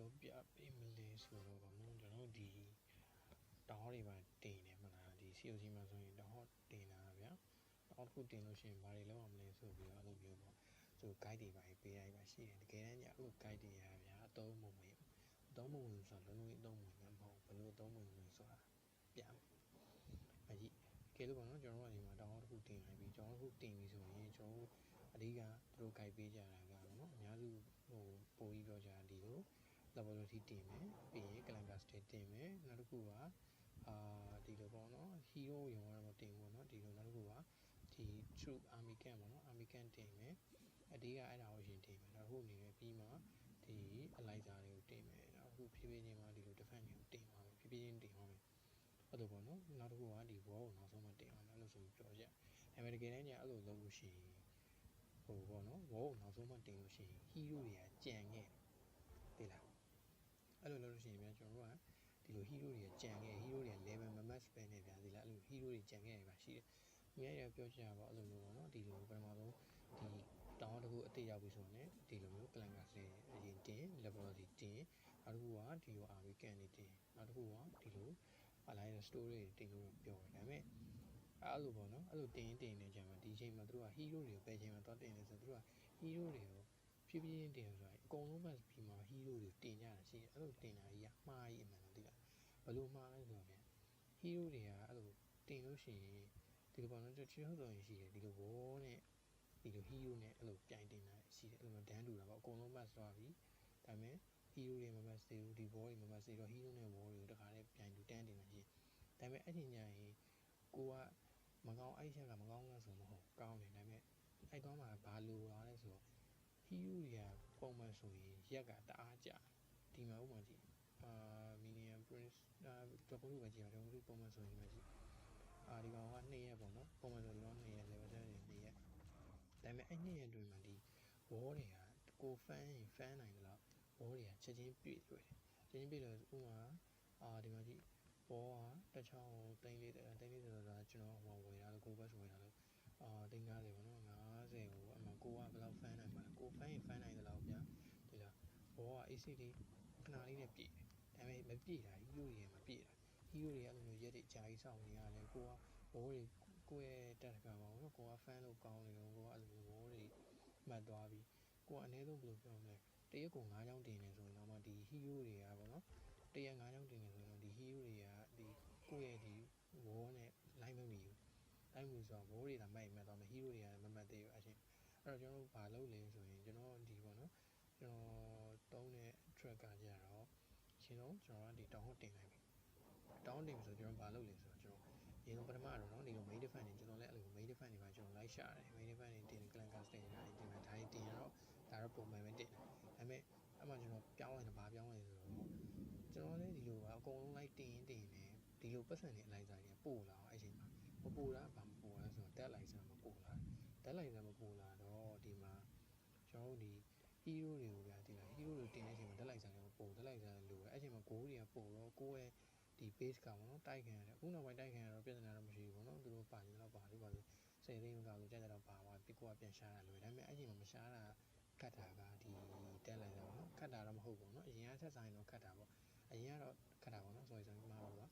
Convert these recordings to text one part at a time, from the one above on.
ပြောပြပေးမလဲဆိုတော့ကျွန်တော်ဒီတောင်းတွေပါတင်နေမလားဒီ COC မှာဆိုရင်တောင်းတင်တာဗျာတောင်းတစ်ခုတင်လို့ရှိရင်ဘာတွေလုပ်အောင်မလဲဆိုပြီးတော့အဲ့လိုမျိုးပေါ့ဆို guide တွေပါပေးရပါရှိတယ်တကယ်တမ်းကျအဲ့လို guide တွေရဗျာအသုံးမဝင်ဆိုတော့လုံးဝအသုံးဝင်မှာမဟုတ်ဘယ်လိုအသုံးဝင်လဲဆိုတာပြမယ်အကြီးကဲလို့ပေါ့နော်ကျွန်တော်တို့ဒီမှာတောင်းတစ်ခုတင်လိုက်ပြီးကျွန်တော်တို့တင်ပြီးဆိုရင်ကျွန်တော်တို့အဓိကသူတို့ guide ပေးကြတာကပေါ့နော်အများစုပို့ပြီးပြောကြဒီလို laboratory တင်မယ်ပြီးရင် calendar state တင်မယ်နောက်တစ်ခုကဒီလိုပေါ့နော် hero ရုံကတော့တင်ပေါ့နော်ဒီလိုနောက်တစ်ခုကဒီ true army camp ပေါ့နော် army camp တင်မယ်အဓိကအဲ့ဒါကိုရင်တင်မယ်နောက်တစ်ခုအနေနဲ့ပြီးမှဒီအလိုက်စာတွေကိုတင်မယ်နောက်တစ်ခုဖြည်းဖြည်းချင်းမှဒီလို defense တွေကိုတင်ပါမယ်ဖြည်းဖြည်းချင်းတင်ပါမယ်အဲ့လိုပေါ့နော်နောက်တစ်ခုကဒီ wall ကိုနောက်ဆုံးမှတင်အောင်မယ်လို့ဆိုပြီးပြောကြအဲ့မဲ့တကယ်တမ်းကျအဲ့လိုလုပ်လို့ရှိရင်ဟိုပေါ့နော် wall ကိုနောက်ဆုံးမှတင်လို့ရှိရင် hero တွေကကြံခဲ့တယ်လားအဲ့လိုလုပ်လို့ရှိရင်ဗျာကျွန်တော်တို့ကဒီလို hero တွေကကြံခဲ့ hero တွေက level မ match ပဲနေဗျာဒီလားအဲ့လို hero တွေကြံခဲ့ရပါရှိတယ်။မြဲရပြောချင်တာပေါ့အဲ့လိုမျိုးပေါ့နော်ဒီလိုပထမဆုံးဒီတောင်းတကူအတိတ်ရောက်ပြီဆိုရင်ဒီလိုမျိုး calendar လေးအရင်တင် laboratory တင်နောက်တစ်ခုကဒီလို army camp နေတင်နောက်တစ်ခုကဒီလို alliance story တွေတင်လို့ပြောတယ်ဒါပေမဲ့အဲ့လိုပေါ့နော်အဲ့လိုတင်နေကြမှာဒီချိန်မှာတို့က hero တွေကိုပဲချိန်မှာတော့တင်နေဆိုတို့က hero တွေကိုဖြည်းဖြည်းချင်းတင်ဆိုရင်အကုန်လုံးပဲပြီးမှာ hero တွေတင်ကြတာရှိတယ်အဲ့လိုတင်တာကြီးကမှားကြီးအမှန်တော့ဒီလားဘယ်လိုမှားလဲဆိုတော့ဗျ hero တွေကအဲ့လိုတင်လို့ရှိရင်ဒီလိုပေါ့နော်ချီဟုတ်တော်ရင်ရှိတယ်ဒီလိုဘောနဲ့ဒီလို hero နဲ့အဲ့လိုပြိုင်တင်တာရှိတယ်အဲ့လိုဒန်းတူတာပေါ့အကုန်လုံး match သွားပြီဒါပေမဲ့ hero တွေမ match သေးဘူးဒီဘောတွေမ match သေးတော့ hero နဲ့ဘောတွေကိုတခါတည်းပြိုင်တူတန်းတင်တာရှိဒါပေမဲ့အဲ့ဒီညရင်ကိုကမကောင်းအဲ့ချက်ကမကောင်းလားဆိုမဟုတ်ကောင်းတယ်ဒါပေမဲ့အဲ့တော့မှဘာလို့လာလဲဆိုတော့ hero တွေကပုံမှန်ဆိုရင်ရက်ကတအားကြဒီမှာဥပမာကြည့်Minion Prince တော့ဘုရားကြည့်ပါတော့ဘုရားပုံမှန်ဆိုရင်မရှိဒီကောင်က2ရက်ပေါ့နော်ပုံမှန်ဆိုတော့2ရက် level 7နေ2ရက်ဒါပေမဲ့အဲ့2ရက်တွင်မှဒီ wall တွေကကို fan ရင် fan နိုင်တယ်လို့ wall တွေကချက်ချင်းပြည့်တွေ့တယ်ချက်ချင်းပြည့်လို့ဥပမာဒီမှာကြည့် wall ကတစ်ချောင်းတိန်းလေးဆိုတာကျွန်တော်ဟိုဝယ်ရလို့ကိုဘတ်ဝယ်ရလို့တိန်း90ပေါ့နော်90ကိုအမှကိုကဘယ်လောက် fan နိုင်မှာလဲကို fan ရင် fan နိုင်တယ်လို့ဗျာဒီလား wall က AC လေးခဏလေးနဲ့ပြည့်တယ်ဒါပေမဲ့မပြည့်တာ hero တွေမပြည့်တာ hero တွေအဲ့လိုမျိုးရက်တွေကြာကြီးစောင့်နေရတယ်ကိုက wall တွေကိုရဲ့တက်တကပါဘောနော်ကိုက fan လို့ကောင်းနေတော့ကိုကအဲ့လို wall တွေမှတ်သွားပြီးကိုကအနည်းဆုံးဘယ်လိုပြောမလဲတရက်ကို9ချောင်းတင်နေဆိုရင်တော့မှဒီ hero တွေကပေါ့နော်တရက်9ချောင်းတင်နေဆိုရင်ဒီ hero တွေကဒီကိုရဲ့ဒီ wall နဲ့ line မမီဘူးအဲ့လိုဆိုတော့ wall တွေသာမှတ်သွားမယ် hero တွေကမမှတ်သေးဘူးအချင်းအဲ့တော့ကျွန်တော်တို့ဘာလုပ်လဲဆိုရင်ကျွန်တော်ဒီပေါ့နော်ကျွန်တော်တုံးတဲ့ track ကကြတော့ရှင်တော့ကျွန်တော်ကဒီတောင်းတင်လိုက်ပြီတောင်းတင်ပြီဆိုကျွန်တော်ဘာလုပ်လဲဆိုတော့ကျွန်တော်ရေလုံးပထမတော့နော်ဒီလို main defense တွေကျွန်တော်လည်းအဲ့လို main defense တွေပါကျွန်တော်လိုက်ရှာတယ် main defense တွေတင် clan cast တင်တာတင်မယ်ဒါတွေတင်ရတော့ဒါတော့ပုံမှန်ပဲတင်တယ်ဒါပေမဲ့အမှကျွန်တော်ပြောင်းလိုက်တာဘာပြောင်းလဲဆိုတော့ကျွန်တော်လည်းဒီလိုပါအကုန်လုံးလိုက်တင်နေဒီလိုပတ်စံတွေအလိုက်စားတွေပို့လာအဲ့ချိန်မှာမပို့တာဘာမပို့လဲဆိုတော့ dead လိုက်စားမပို့လာdead လိုက်စားမပို့လာတော့ဒီမှာကျွန်တော်တို့ဒီ hero တွေကိုဗျာဒီလား hero တွေတင်တဲ့အချိန်မှာ dead လိုက်စားတွေမပို့ dead လိုက်စားလိုအဲ့ချိန်မှာ goal တွေကပို့တော့ကိုယ့်ရဲ့ဒီ base ကပေါ့နော်တိုက်ခံရတယ်အခုနောက်ပိုင်းတိုက်ခံရတော့ပြဿနာတော့မရှိဘူးပေါ့နော်သူတို့ပါနေတော့ပါလို့10သိန်းမကလို့ကြိုက်တဲ့တော့ပါသွားပြီးကိုကပြန်ရှားတာလို့ဒါပေမဲ့အဲ့ချိန်မှာမရှားတာခတ်တာကဒီတက်လိုက်တာပေါ့နော်ခတ်တာတော့မဟုတ်ဘူးနော်အရင်ကဆက်ဆိုင်တော့ခတ်တာပေါ့အရင်ကတော့ခတ်တာပေါ့နော် sorry မှားပါတော့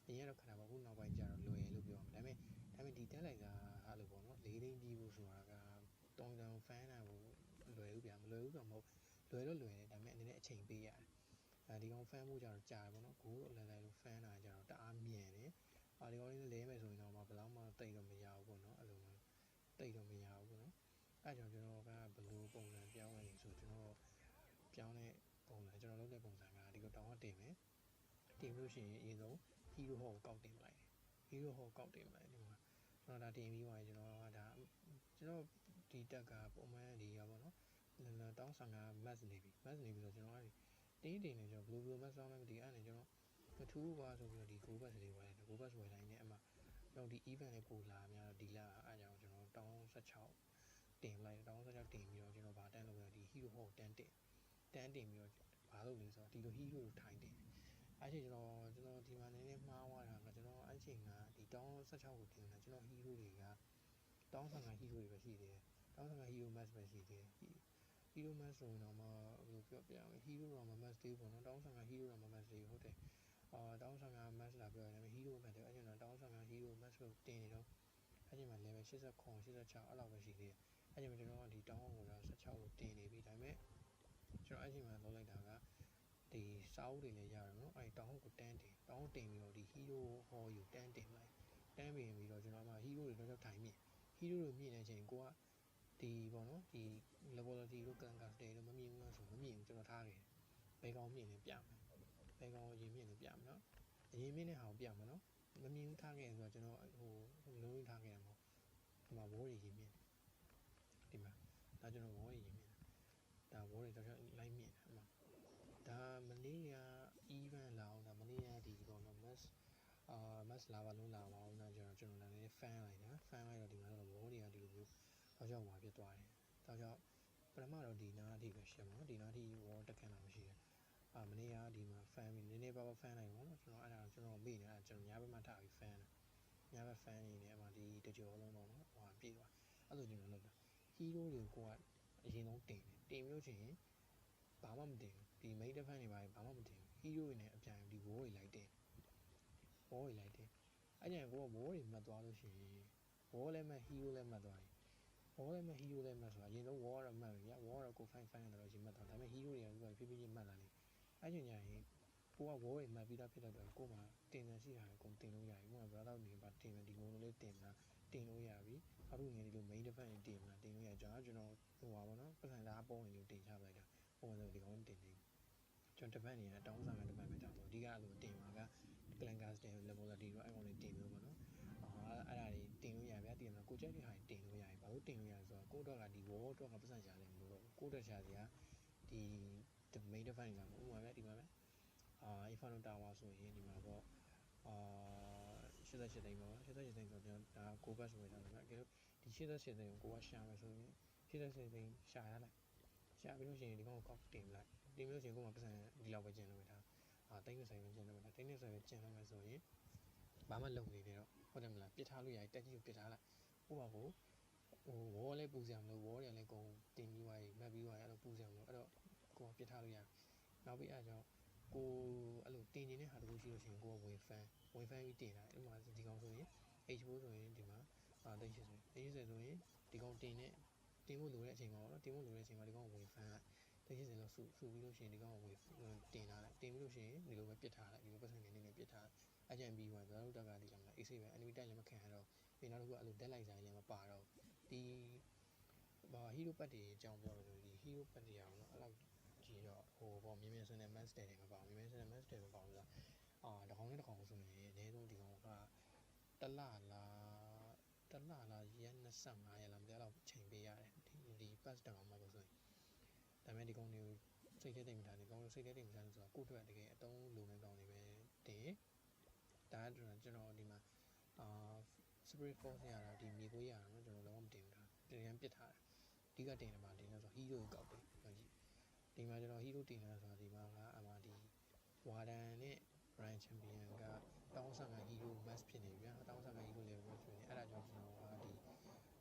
အရင်ကတော့ခတ်တာပေါ့အခုနောက်ပိုင်းကျတော့လွယ်လို့ပြောမှာဒါပေမဲ့ဒီတက်လိုက်တာအဲ့လိုပေါ့နော်4သိန်းကြီးဖို့ဆိုတာကတောင်းတောင် fan တာကိုလွယ်ဘူးဗျာမလွယ်ဘူးဆိုတော့မဟုတ်လွယ်တော့လွယ်တယ်ဒါပေမဲ့အနေနဲ့အချိန်ပေးရတယ်ဒီကောင် fan မှုကြတော့ကြာတယ်ပေါ့နော်ကိုလိုလိုက်လို့ fan တာကြတော့တအားမြန်တယ်ဒီကောင်လေးလဲမယ်ဆိုရင်တော့ဘယ်လောက်မှတိတ်တော့မရဘူးပေါ့နော်အဲ့လိုမျိုးတိတ်တော့မရဘူးပေါ့နော်အဲ့ကြောင့်ကျွန်တော်ကဘယ်လိုပုံစံပြောင်းလဲဆိုကျွန်တော်ပြောင်းတဲ့ပုံစံကျွန်တော်လုပ်တဲ့ပုံစံကဒီလိုတောင်းတင်မယ်တင်လို့ရှိရင်အရင်ဆုံး hero ဟောကိုကောက်တင်ပလိုက်တယ် hero ဟောကောက်တင်ပလိုက်ဒီမှာကျွန်တော်ဒါတင်ပြီးသွားရင်ကျွန်တော်ကဒါကျွန်တော်ဒီတက်ကပုံမှန်ဒီရပါတော့တောင်းဆောင်က match နေပြီ match နေပြီဆိုကျွန်တော်တင်းတင်နေကျွန်တော်ဘယ်လို match ဆောင်လဲမသိအဲ့နဲ့ကျွန်တော်မထူးပါဆိုပြီးတော့ဒီ go back လေးဝယ်တယ် go back ဝယ်တိုင်းနဲ့အမှကျွန်တော်ဒီ event လေးပို့လာများတော့ဒီလာအားကြောင့်ကျွန်တော်တောင်း16တင်လိုက်တောင်း16တင်ပြီးတော့ကျွန်တော်ဗာတန်းလို့ရဒီ hero ဟောတန်းတင်ပြီးတော့ဘာလုပ်လဲဆိုတော့ဒီလို hero ကိုထိုင်တင်အဲ့ချိန်ကျွန်တော်ဒီမှာနည်းနည်းမှားသွားတာကကျွန်တော်အဲ့ချိန်ကဒီတောင်း16ကိုတင်တာကျွန်တော် hero တွေကတောင်း15 hero တွေပဲရှိသေးတယ်တောင်း15 hero match ပဲရှိသေးတယ် hero mask ဆိုရင်တော့မှဘယ်လိုပြောပြရမလဲ hero တော့မ mask သေးဘူးပေါ့နော်1500 hero တော့မ mask သေးဘူးဟုတ်တယ်1500 mask လာပြောရတယ်ဒါပေမဲ့ hero မှတ်တယ်အဲ့ကျွန်တော်1500 hero mask ကိုတင်နေတော့အဲ့ချိန်မှာ level 89 86အဲ့လောက်ပဲရှိသေးတယ်အဲ့ချိန်မှာကျွန်တော်ကဒီတောင်းအောင်ကိုတော့16ကိုတင်နေပြီဒါပေမဲ့ကျွန်တော်အဲ့ချိန်မှာလုပ်လိုက်တာကဒီစာအုပ်တွေလည်းရတယ်နော်အဲ့တောင်းကိုတန်းတင်တောင်းတင်ပြီးတော့ဒီ hero ဟောယူတန်းတင်လိုက်တန်းပြင်ပြီးတော့ကျွန်တော်မှ hero တွေတော့ထိုင်မြင့် hero တွေမြင့်တဲ့အချိန်ကိုကဒီပေါ့နော်ဒီ laboratory တို့ cancer တွေတို့မမြင်ဘူးလားဆိုမမြင်ဘူးကျွန်တော်ထားခဲ့ဘယ်ကောင်မြင့်လဲပြမယ်ဘယ်ကောင်အရင်မြင့်လဲပြမယ်နော်အရင်မြင့်တဲ့ဟာကိုပြမယ်နော်မမြင်ဘူးထားခဲ့ဆိုတော့ကျွန်တော်လုံးထားခဲ့ရမှာဒီမှာ wall တွေရင်မြင့်ဒီမှာဒါကျွန်တော် wall တွေရင်မြင့်ဒါ wall တွေတော့လိုက်မြင့်အမှဒါမနေ့က event လာအောင်ဒါမနေ့ကဒီပေါ့နော် mass လာပါလုံးလာပါအောင်တော့ကျွန်တော်လည်း fan လိုက်တာ fan လိုက်တော့ဒီမှာတော့ wall တွေကဒီလိုမျိုးတော့ရောက်မှာဖြစ်သွားတယ်ဒါကြောင့်ပထမတော့ဒီနားအထိပဲရှင်းပါနော်ဒီနားအထိ wall တက်ခန့်တာမရှိတယ်မနေ့ကဒီမှာ fan ပြီးနည်းနည်းပါးပါး fan လိုက်ပါတော့ကျွန်တော်အဲ့ဒါကျွန်တော်မေ့နေတာကျွန်တော်ညဘက်မှထားပြီး fan တာညဘက် fan နေတယ်အမှဒီတကြောလုံးတော့နော်ဟိုပြေးသွားအဲ့လိုကျွန်တော်လုပ်တာ hero တွေကိုကအရင်ဆုံးတင်မျိုးချင်းဘာမှမတင်ဘူးဒီ main defense တွေဘာမှမတင်ဘူး hero တွေနဲ့အပြိုင်ဒီ wall တွေလိုက်တင် wall တွေလိုက်တင်အဲ့ကျရင်ကိုက wall တွေမှတ်သွားလို့ရှိရင် wall လည်းမှတ် hero လည်းမှတ်သွားတယ် wall လည်းမှတ် hero လည်းမှတ်ဆိုတာအရင်ဆုံး wall တော့မှတ်ပြီဗျာ wall တော့ကို fine တော့ရှိမှတ်သွားဒါပေမဲ့ hero တွေကဖြည်းဖြည်းချင်းမှတ်လာလိမ့်အဲ့ကျရင်ကိုက wall တွေမှတ်ပြီးသားဖြစ်တဲ့အတွက်ကိုမှတင်တယ်ရှိတာကိုတင်လို့ရပြီကိုက brother တွေပါတင်မယ်ဒီလိုလေးတင်မလားတင်လို့ရပြီနောက်တစ်ငယ်ဒီလို main defense တွေတင်မလားတင်လို့ရကျွန်တော်ဟိုပါဘောနော်ပတ်စံသားပုံဝင်လို့တင်ချပလိုက်တာပုံဝင်ဆိုဒီကောင်တင်နေကျွန်တော်တပတ်နေရတောင်းစားကတပတ်ပဲတောင်းဆိုအဓိကအဲ့လိုတင်ပါက clankers တင် laboratory တော့အဲ့ကောင်လေးတင်လို့ပေါ့နော်အဲ့ဒါတွေတင်လို့ရဗျာတင်မှာကိုကြိုက်တဲ့ဟာတွေတင်လို့ရပြီဘာလို့တင်လို့ရလဲဆိုတော့ကိုတော့ကဒီ wall တော့ကပတ်စံရှာတယ်မလို့တော့ကိုတော့ရှာစရာဒီ main defense လာမှာဥပမာဗျာဒီမှာဗျInferno Tower ဆိုရင်ဒီမှာပေါ့88သိန်းပေါ့88သိန်းဆိုတော့ဒါကိုဘတ်ဆိုရတာဗျာဒီ88သိန်းကိုကရှာမယ်ဆိုရင်88သိန်းရှာရလိုက်ရှာပြီးလို့ရှိရင်ဒီကောင်ကိုကောက်တင်လိုက်တင်ပြီးလို့ရှိရင်ကိုမှပတ်စံဒီလောက်ပဲကျန်လို့ပဲဒါတိတ်20ပဲကျန်လို့ပဲဒါတိတ်20ပဲကျန်လို့မယ်ဆိုရင်ဘာမှလုံနေတယ်တော့ဟုတ်တယ်မလားပစ်ထားလို့ရတယ်တက်ကြီးကိုပစ်ထားလိုက်ဥပမာကိုဝေါ်လည်းပူစရာမလိုဝေါ်တွေလည်းကုန်တင်ပြီးသွားပြီမတ်ပြီးသွားပြီအဲ့တော့ပူစရာမလိုအဲ့တော့ကိုကပစ်ထားလို့ရနောက်ပြီးအဲ့ကြောင့်ကိုအဲ့လိုတင်နေတဲ့ဟာတခုရှိလို့ရှိရင်ကိုကဝင်ဖန်းပြီးတင်တာအဲ့မှာဒီကောင်ဆိုရင် H4 ဆိုရင်ဒီမှာ30ဆိုရင်ဒီကောင်တင်ဖို့လိုတဲ့အချိန်မှာပေါ့နော်တင်ဖို့လိုတဲ့အချိန်မှာဒီကောင်ဝင်ဖန်းလိုက်30လောက်စုပြီးလို့ရှိရင်ဒီကောင်ဝင်တင်လာလိုက်တင်ပြီးလို့ရှိရင်ဒီလိုပဲပစ်ထားလိုက်ဒီလိုပတ်စံနေနေပစ်ထားအကြံပြီးသွားတယ်တို့တက်ကဒီလားမလား AC ပဲ enemy တိုက်လည်းမခံရတော့ပြီးနောက်တစ်ခုအဲ့လို deadline ဆိုင်လည်းမပါတော့ဒီhero ပတ်တွေအကြောင်းပြောလို့ဆိုဒီ hero ပတ်တွေအောင်နော်အဲ့လောက်ကြီးတော့ဟိုပေါ့မြင်းမြင်းစတဲ့ master တွေမပါဘူးမြင်းမြင်းစတဲ့ master မပါဘူးလားတကောင်နဲ့တကောင်ဆိုရင်အနည်းဆုံးဒီကောင်ကတလလားရက်25ရက်လားမသိတော့ချိန်ပေးရတယ်ဒီ pass တကောင်မှဆိုရင်ဒါပေမဲ့ဒီကောင်တွေကိုစိတ်ထဲတိတ်မထားနဲ့ကောင်စိတ်ထဲတိတ်မထားနဲ့ဆိုတော့ကိုယ့်အတွက်တကယ်အတုံးလိုမဲ့ကောင်တွေပဲတင်ဒါကကျွန်တော်ဒီမှာspirit force ရတာဒီမြေခွေးရတာเนาะကျွန်တော်လုံးဝမတင်ဘူးဒါတင်ရန်ပစ်ထားတယ်အဓိကတင်တယ်မှာတင်လို့ဆို hero ကိုကောက်တယ်ဒီမှာကျွန်တော် hero တင်တာဆိုတာဒီမှာကအမှဒီဝါဒန်နဲ့ Grand Champion ကတောင်းဆောင်က hero mask ဖြစ်နေပြီဗျာတောင်းဆောင်က hero level ဖြစ်နေအဲ့ဒါကြောင့်ကျွန်တော်ကဒီ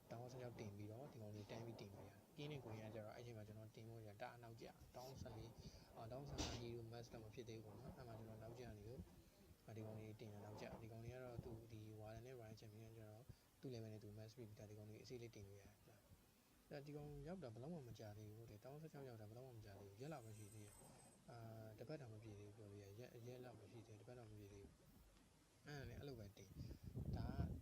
တောင်းဆောင်ရောက်တင်ပြီးတော့ဒီကောင်လေးတန်းပြီးတင်လို့ရတယ်ပြင်းနေကိုရင်ကကျတော့အဲ့ချိန်မှာကျွန်တော်တင်ဖို့ရတာအနောက်ကျတောင်းဆောင်တောင်းဆောင်က hero mask တော့မဖြစ်သေးဘူးပေါ့နော်အဲ့မှာကျွန်တော်နောက်ကျနေလို့ဒီကောင်လေးတင်တာနောက်ကျဒီကောင်လေးကတော့သူဒီဝါဒန်နဲ့ Grand Champion ကျတော့သူ့ level နဲ့သူ mask ပြီးတာဒီကောင်လေးအစိလေးတင်လို့ရတယ်အဲ့ဒီကောင်ရောက်တာဘယ်တော့မှမကြသေးဘူးတဲ့တောင်း16ရောက်တာဘယ်တော့မှမကြသေးဘူးရက်လောက်ပဲရှိသေးတယ်တပတ်တောင်မပြည့်သေးဘူးပြောလို့ရက်လောက်ပဲရှိသေးတယ်တပတ်တောင်မပြည့်သေးဘူးအဲ့လိုပဲတင်ဒါ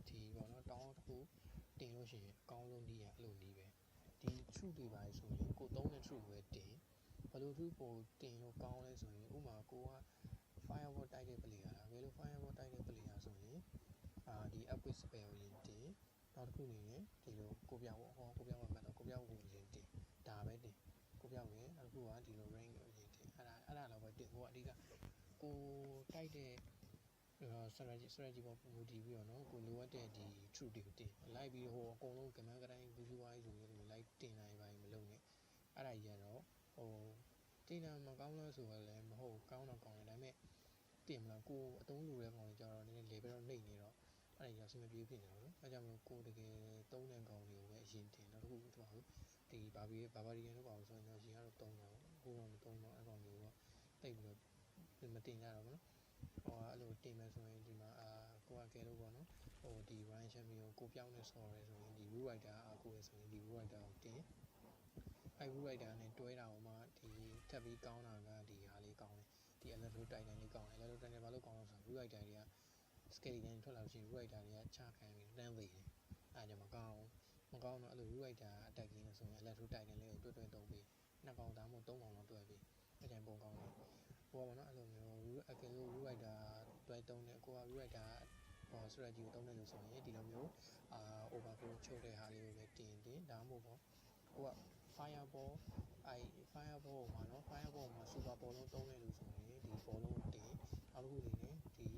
ဒီပေါ့နော်တောင်းတစ်ခုတင်လို့ရှိရင်အကောင်းဆုံးဒီကအဲ့လိုနီးပဲဒီ true တွေပါဆိုရင်ကိုသုံးတဲ့ true ပဲတင်ဘယ်လို true ပိုတင်လို့ကောင်းလဲဆိုရင်ဥမာကိုက firewall တိုက်တဲ့ player လားဘယ်လို firewall တိုက်တဲ့ player ဆိုရင်ဒီ upgrade spell ကိုရင်တင်နောက်တစ်ခုနေရင်ဒီလိုကိုပြောက်ကိုပြောက်မှတ်တော့ကိုပြောက်ကိုရင်တင်ဒါပဲတင်ကိုပြောက်ရင်အခုကဒီလို rank ကိုရင်တင်အဲ့ဒါတော့ပဲတင်ကိုကအဓိကကိုတိုက်တဲ့strategy ပေါ်မူတည်ပြီးတော့နော်ကိုလိုအပ်တဲ့ဒီ true တွေကိုတင်လိုက်ပြီးဟိုအကုန်လုံးကမန်းကတိုင်းဘူးဘူးဝိုင်းဆိုပြီးလိုက်တင်နိုင်ပါမလုပ်နဲ့အဲ့ဒါကြီးကတော့ဟိုတင်တာမကောင်းလို့ဆိုတော့လည်းမဟုတ်ကောင်းတော့ကောင်းတယ်ဒါပေမဲ့တင်မလားကိုအတုံးလိုတဲ့ကောင်တွေကြတော့နည်းနည်း level တော့နှိမ့်နေတော့အဲ့ဒါကြီးအဆင်မပြေဖြစ်နေတော့နော်အဲကြောင့်မလို့ကိုတကယ်သုံးတဲ့ကောင်တွေကိုပဲအရင်တင်တော့တခုသူက ဒီဘာဘီရီယန်တို့ပါလို့ဆိုရင်တော့ရေကတော့တုံးတော့ဟိုတော့မတုံးတော့အဲ့ကောင်မျိုးတော့တိတ်ပြီးတော့မတင်ကြတော့ဘူးနော်ဟိုအဲ့လိုတင်မယ်ဆိုရင်ဒီမှာကိုကကဲလို့ပေါ့နော်ဟိုဒီ Ryan Champion ကိုပြောင်းနေဆော်ရဲဆိုရင်ဒီ Rule Rider ကိုရဆိုရင်ဒီ Rule Rider ကိုတင်အဲ့ Rule Rider နဲ့တွဲတာဟိုမှာဒီထပ်ပြီးကောင်းတာကဒီဟာလေးကောင်းတယ်ဒီ Electro Titan လေးကောင်းတယ် Electro Titan ဘာလို့ကောင်းလဲဆိုတော့ Rule Rider တွေက scale တိုင်းထွက်လာလို့ရှိရင် Rule Rider တွေကချခံပြီးတန်းသေးတယ်အဲ့ဒါကြောင့်မကောင်းတော့အဲ့လို Rule Rider attack ကြီးနဲ့ဆိုရင် Electro Titan လေးကိုတွဲသုံးပြီးနှစ်ကောင်သားမို့3ကောင်လောက်တွဲပြီးအဲ့တိုင်းပုံကောင်းတယ်ဟိုကပေါ့နော်အဲ့လိုမျိုးအကယ်လို့ Rule Rider တွဲသုံးတယ်ကိုက Rule Rider ဟို strategy ကိုသုံးတယ်လို့ဆိုရင်ဒီလိုမျိုးoverflow ချုပ်တဲ့ဟာလေးကိုပဲတင်ဒါမှမဟုတ်ကိုက fireball အဲ့ fireball မှာနော် fireball မှာ super ball လုံးသုံးတယ်လို့ဆိုရင်ဒီ ball လုံးကိုတင်နောက်တစ်ခုအနေနဲ့ဒီ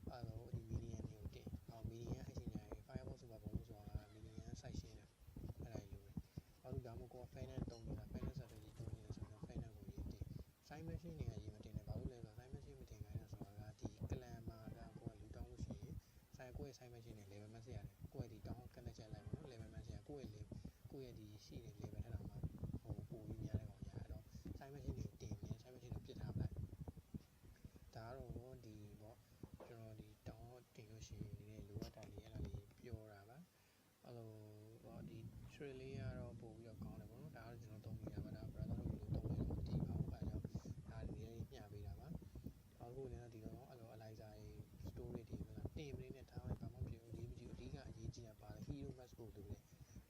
အဲ့လိုဒီ median တွေကိုတင်median အချိန်တိုင်း fireball super ball လို့ဆိုတာက median စိုက်ရှင်းတယ်အဲ့ဒါကြီးလိုပဲနောက်တစ်ခုဒါမှမဟုတ်ကိုက finance သုံးနေတာ finance strategy သုံးနေတယ်ဆိုတော့ finance ကိုရေးတင် sign machine တွေကရေးမတင်နဲ့ဘာလို့လဲဆိုတော့ sign machine မတင်ခိုင်းတာဆိုတာကဒီ clan မှာကကိုကလူတောင်းလို့ရှိရင်ဆိုင်ကိုယ့်ရဲ့ sign machine တွေ level max ရတယ်ကိုယ့်ရဲ့ဒီတောင်းကန့်ချက်လိုက်ပါတော့ level max ရကိုယ့်ရဲ့ဒီရှိတဲ့ level ထက်တောင်မှဟိုပိုပြီးများတဲ့ကောင်ရအဲ့တော့ sign machine တွေတင်နေ sign machine တွေပြစ်ထားပလိုက်ဒါကတော့ဒီပေါ့ကျွန်တော်ဒီတောင်းတင်လို့ရှိရင်ဒီလိုအပ်တာလေးအဲ့ဒါလေးပြောတာပါအဲ့လိုပေါ့ဒီ trail လေးကတော့ပို့ပြီးတော့ကောင်းတယ်ပေါ့နော်ဒါကတော့ကျွန်တော်သုံးနေတာပါဒါ brother တို့ဘယ်လိုသုံးလဲတော့မသိပါဘူးအဲကြောင့်ဒါဒီလေးညှပေးတာပါအခုလည်းဒီတော့အဲ့လို Eliza story တွေမလားတင်မင်းနဲ့ထားလိုက်ဘာမှမဖြစ်ဘူးအရေးမကြီးအဓိကအရေးကြီးတာပါလေ hero max ကိုလိုတယ်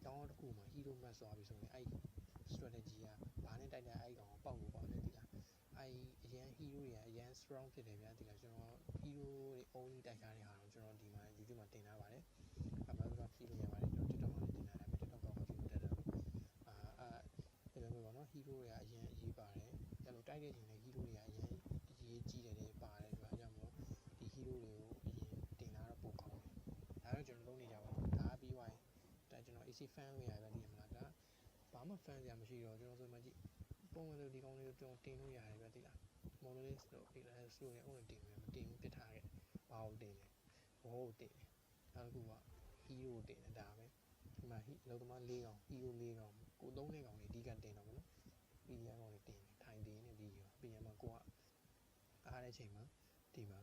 တောင်းတစ်ခုမှာ hero max သွားပြီဆိုရင်အဲ့ strategy ကဘာနဲ့တိုက်အဲ့ကောင်ပေါက်လို့ပေါ့လေဒီလားအဲ့အရန် hero တွေကအရန် strong ဖြစ်တယ်ဗျာဒီလားကျွန်တော် hero တွေ only တိုက်ထားတဲ့ဟာတော့ကျွန်တော်ဒီမှာ YouTube မှာတင်ထားပါတယ်အမှန်တော့ကြည့်လို့ရပါတယ်ကျွန်တော် TikTok မှာလည်းတင်ထားတယ် TikTok ကောကြည့်လို့တက်တယ်ဒီလိုမျိုးပေါ့နော် hero တွေကအရန်အရေးပါတယ်အဲ့လိုတိုက်တဲ့ချိန်နဲ့ hero တွေကအရန်အရေးကြီးတယ်ပါတယ်ဆိုတော့အကြောင်းမို့ဒီ hero တွေကိုအရင်တင်လာတော့ပိုကောင်းတယ်ဒါတော့ကျွန်တော်လုံးနေကြပါဘူးဒါပြီးသွားရင်ဒါကျွန်တော် AC fan လို့ရတယ်ဗျဒီမှာဒါဘာမှ fan စရာမရှိတော့ကျွန်တော်ဆိုမှကြည့်ပုံမှန်လိုဒီကောင်လေးကိုကျွန်တော်တင်လို့ရတယ်ဗျဒီလားမော်ဒလေးဆိုပြီးလဲဆိုရင်ဦးတင်မယ်မတင်ဘူးပြစ်ထားခဲ့ဘာကိုတင်လဲဘောကိုတင်တယ်နောက်တစ်ခုက hero တင်တယ်ဒါပဲဒီမှာအလုပ်သမား၄ကောင် hero ၄ကောင်ကိုသုံးတဲ့ကောင်တွေအဓိကတင်တော့ဗောနော်ပြီးရကောင်တွေတင်တယ်ထိုင်တင်နေပြီးရောပြီးရမှာကိုကအားတဲ့ချိန်မှာဒီမှာ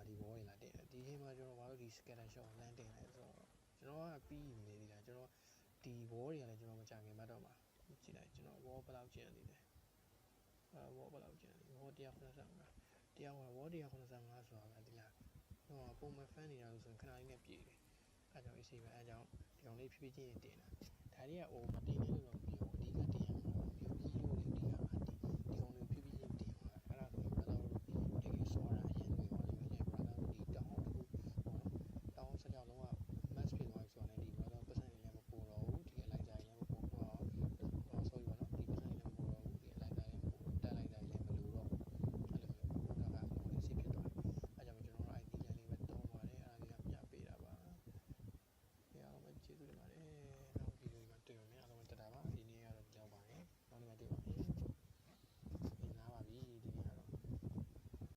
ဒီဘောတွေလာတင်တယ်ဒီချိန်မှာကျွန်တော်ဘာလို့ဒီ scatter shot လမ်းတင်လဲဆိုတော့ကျွန်တော်ကပြီးနေသေးတာကျွန်တော်ဒီဘောတွေကလည်းကျွန်တော်မကြခင်မှတ်တော့မှာကြည့်လိုက်ကျွန်တော်ဘောဘယ်လောက်ကျန်သေးလဲဘောဘယ်လောက်ကျန်လဲဘော195တရားဝါဘော195ဆိုတာကဒီလားဟိုပုံမှန် fan နေတာလို့ဆိုရင်ခဏလေးနဲ့ပြေးတယ်အဲကြောင့် AC ပဲအဲကြောင့်ဒီကောင်လေးဖြည်းဖြည်းချင်းတင်တာဒါတွေကဟိုမတင်နေလို့တော့မပြောအဓိကတင်ရမှာတော့ပြောပြီးလို့လေအဓိကမှာတင်ဒီကောင်လေးဖြည်းဖြည်းချင်းတင်မှာအဲ့ဒါဆိုရင် brother တို့တကယ်ဆော်တာအရင်တွေပါလိမ့်မယ် brother တို့ဒီတောင်းတစ်ခုပေါ့နော်တောင်းစကြောက်လုံးက match ဖြစ်သွားပြီဆိုတော့လည်းဒီ brother ပတ်စံတွေလည်းမပိုတော့ဘူးဒီအလိုက်ကြလည်းမပိုတော့sorry ပါနော်ဒီပတ်စံတွေလည်းမပိုတော့ဘူးဒီအလိုက်ကြလည်းမပိုတက်လိုက်ကြလည်းမလိုတော့အဲ့လိုမျိုးဘုရားကဟို AC ဖြစ်သွားတယ်အဲကြောင့်ကျွန်တော်တို့ ID လမ်းလေးပဲတောင်းပါတယ်အဲ့ဒါလေးကပြပေးတာပါအားလုံးပဲကျေးဇူးတင်ပါတယ်နောက်ဗီဒီယိုဒီမှာတွေ့မယ်အားလုံးတက်တာပါဒီ